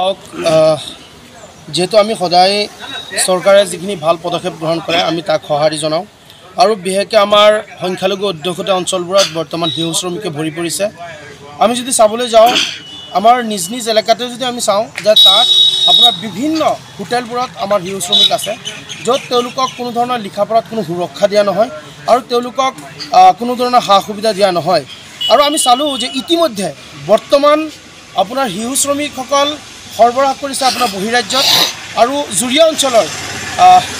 চাওক যেহেতু আমি সদায় চৰকাৰে যিখিনি ভাল পদক্ষেপ গ্ৰহণ কৰে আমি তাক সঁহাৰি জনাওঁ আৰু বিশেষকৈ আমাৰ সংখ্যালঘু অধ্যুষিত অঞ্চলবোৰত বৰ্তমান শিশু শ্ৰমিকে ভৰি পৰিছে। আমি যদি চাবলৈ যাওঁ আমাৰ নিজ নিজ এলেকাতে যদি আমি চাওঁ যে তাত আপোনাৰ বিভিন্ন হোটেলবোৰত আমাৰ শিশু শ্ৰমিক আছে, য'ত তেওঁলোকক কোনো ধৰণৰ লিখা পঢ়াত কোনো সুৰক্ষা দিয়া নহয় আৰু তেওঁলোকক কোনো ধৰণৰ সা সুবিধা দিয়া নহয়। আৰু আমি চালোঁ যে ইতিমধ্যে বৰ্তমান আপোনাৰ শিশু শ্ৰমিকসকল সৰবৰাহ কৰিছে আপোনাৰ বহিৰাজ্যত আৰু জুৰীয়া অঞ্চলৰ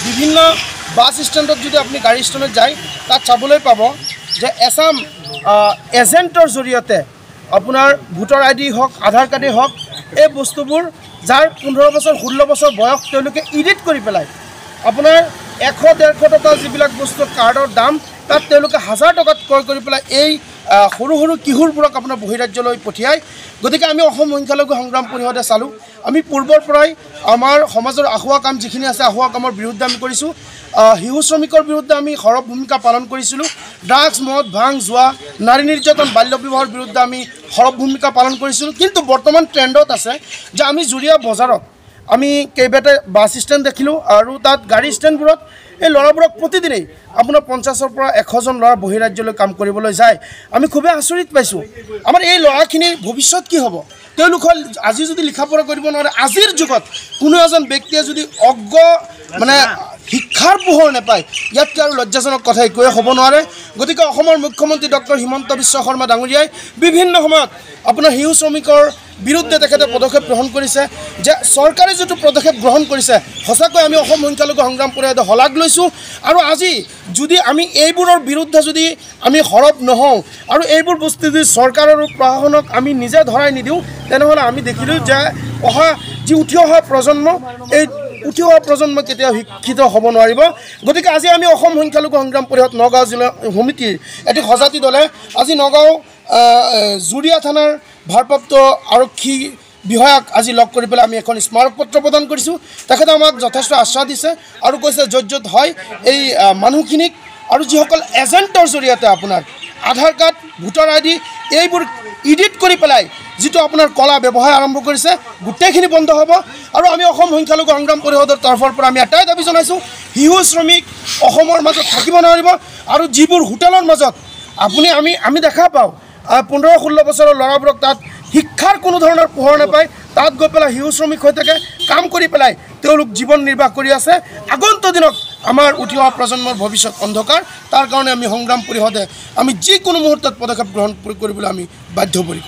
বিভিন্ন বাছ ষ্টেণ্ডত যদি আপুনি গাড়ী ষ্টেণ্ডত যায় তাত চাবলৈ পাব যে এছাম এজেণ্টৰ জৰিয়তে আপোনাৰ ভোটাৰ ID হওক আধাৰ কাৰ্ডেই হওক এই বস্তুবোৰ যাৰ 15 বছৰ 16 বছৰ বয়স তেওঁলোকে এডিট কৰি পেলাই আপোনাৰ 100-150 টকা যিবিলাক বস্তু কাৰ্ডৰ দাম তাত তেওঁলোকে 1000 টকাত ক্ৰয় কৰি পেলাই এই সৰু সৰু কিশোৰবোৰক আপোনাৰ বহিৰাজ্যলৈ পঠিয়ায়। গতিকে আমি অসম সংখ্যালঘু সংগ্ৰাম পৰিষদে চালোঁ আমি পূৰ্বৰ পৰাই আমাৰ সমাজৰ আহুৱা কাম যিখিনি আছে আহুৱা কামৰ বিৰুদ্ধে আমি কৰিছোঁ। শিশু শ্ৰমিকৰ বিৰুদ্ধে আমি সৰব ভূমিকা পালন কৰিছিলোঁ। ড্ৰাগছ মদ ভাং জুৱা নাৰী নিৰ্যাতন বাল্য বিবাহৰ বিৰুদ্ধে আমি সৰব ভূমিকা পালন কৰিছিলোঁ। কিন্তু বৰ্তমান ট্ৰেণ্ডত আছে যে আমি জুৰীয়া বজাৰত আমি কেইবাটা বাছ ষ্টেণ্ড দেখিলোঁ আৰু তাত গাড়ী ষ্টেণ্ডবোৰত এই ল'ৰাবোৰক প্ৰতিদিনেই আপোনাৰ 50ৰ পৰা 100জন ল'ৰা বহিৰাজ্যলৈ কাম কৰিবলৈ যায়। আমি খুবেই আচৰিত পাইছোঁ। আমাৰ এই ল'ৰাখিনিৰ ভৱিষ্যত কি হ'ব? তেওঁলোকৰ আজি যদি লিখা পঢ়া কৰিব নোৱাৰে, আজিৰ যুগত কোনো এজন ব্যক্তিয়ে যদি শিক্ষাৰ পোহৰ নাপায় ইয়াতকৈ আৰু লজ্জাজনক কথা একোৱে হ'ব নোৱাৰে। গতিকে অসমৰ মুখ্যমন্ত্ৰী ডক্টৰ হিমন্ত বিশ্ব শৰ্মা ডাঙৰীয়াই বিভিন্ন সময়ত আপোনাৰ শিশু শ্ৰমিকৰ বিৰুদ্ধে তেখেতে পদক্ষেপ গ্ৰহণ কৰিছে। যে চৰকাৰে যিটো পদক্ষেপ গ্ৰহণ কৰিছে সঁচাকৈ আমি অসম সংখ্যালঘু সংগ্ৰাম পৰিষদে শলাগ লৈছোঁ। আৰু আজি যদি আমি এইবোৰৰ বিৰুদ্ধে যদি আমি সৰব নহওঁ আৰু এইবোৰ বস্তু যদি চৰকাৰ আৰু প্ৰশাসনক আমি নিজে ধৰাই নিদিওঁ তেনেহ'লে আমি দেখিলোঁ যে উঠি অহা প্ৰজন্ম এই উঠি অহা প্ৰজন্ম কেতিয়াও শিক্ষিত হ'ব নোৱাৰিব। গতিকে আজি আমি অসম সংখ্যালঘু সংগ্ৰাম পৰিষদ নগাঁও জিলা সমিতিৰ এটি সজাতি দলে আজি নগাঁও জুৰীয়া থানাৰ ভাৰপ্ৰাপ্ত আৰক্ষী বিষয়াক আজি লগ কৰি পেলাই আমি এখন স্মাৰক পত্ৰ প্ৰদান কৰিছোঁ। তেখেতে আমাক যথেষ্ট আশ্বাস দিছে আৰু কৈছে য'ত য'ত হয় এই মানুহখিনিক আৰু যিসকল এজেণ্টৰ জৰিয়তে আপোনাৰ আধাৰ কাৰ্ড ভোটাৰ ID এইবোৰ এডিট কৰি পেলাই যিটো আপোনাৰ কলা ব্যৱসায় আৰম্ভ কৰিছে গোটেইখিনি বন্ধ হ'ব। আৰু আমি অসম সংখ্যালঘু সংগ্ৰাম পৰিষদৰ তৰফৰ পৰা আমি এটাই দাবী জনাইছোঁ, শিশু শ্ৰমিক অসমৰ মাজত থাকিব নোৱাৰিব। আৰু যিবোৰ হোটেলৰ মাজত আমি দেখা পাওঁ 15-16 বছৰৰ ল'ৰাবোৰক তাত শিক্ষাৰ কোনো ধৰণৰ পোহৰ নাপায়, তাত গৈ পেলাই শিশু শ্ৰমিক হৈ থাকে, কাম কৰি পেলাই তেওঁলোক জীৱন নিৰ্বাহ কৰি আছে। আগন্তুক দিনত আমাৰ উঠি অহা প্ৰজন্মৰ ভৱিষ্যত অন্ধকাৰ। তাৰ কাৰণে আমি সংগ্ৰাম পৰিষদে আমি যিকোনো মুহূৰ্তত পদক্ষেপ গ্ৰহণ কৰিবলৈ আমি বাধ্য পৰিম।